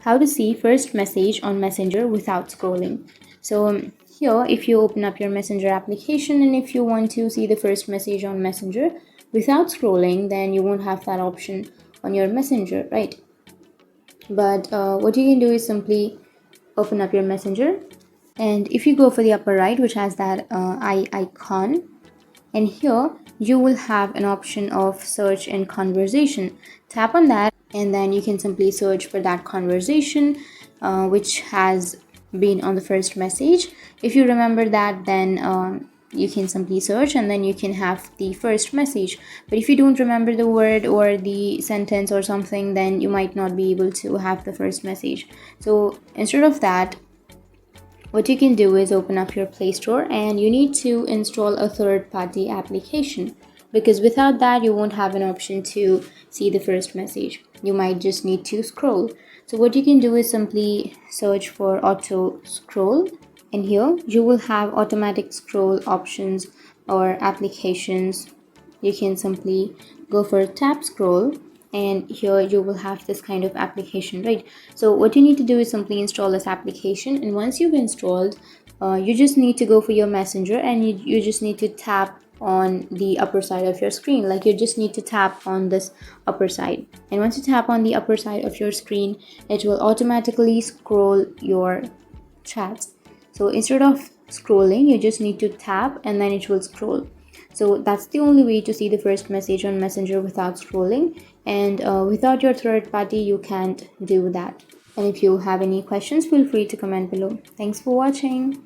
how to see first message on Messenger without scrolling. So here, if you open up your Messenger application and if you want to see the first message on Messenger without scrolling, then you won't have that option on your Messenger, right? But what you can do is simply open up your Messenger, and if you go for the upper right, which has that eye icon, and here you will have an option of search and conversation. Tap on that and then you can simply search for that conversation which has been on the first message. If you remember that, then you can simply search and then you can have the first message. But if you don't remember the word or the sentence or something, then you might not be able to have the first message. So instead of that, what you can do is open up your Play Store and you need to install a third-party application, because without that you won't have an option to see the first message. You might just need to scroll. So what you can do is simply search for auto scroll, and here you will have automatic scroll options or applications. You can simply go for tap scroll, and here you will have this kind of application, right? So what you need to do is simply install this application, and once you've installed, you just need to go for your Messenger and you just need to tap on the upper side of your screen. Like, you just need to tap on this upper side, and once you tap on the upper side of your screen, it will automatically scroll your chats. So instead of scrolling, you just need to tap and then it will scroll. So that's the only way to see the first message on Messenger without scrolling, and without your third party you can't do that. And if you have any questions, feel free to comment below. Thanks for watching.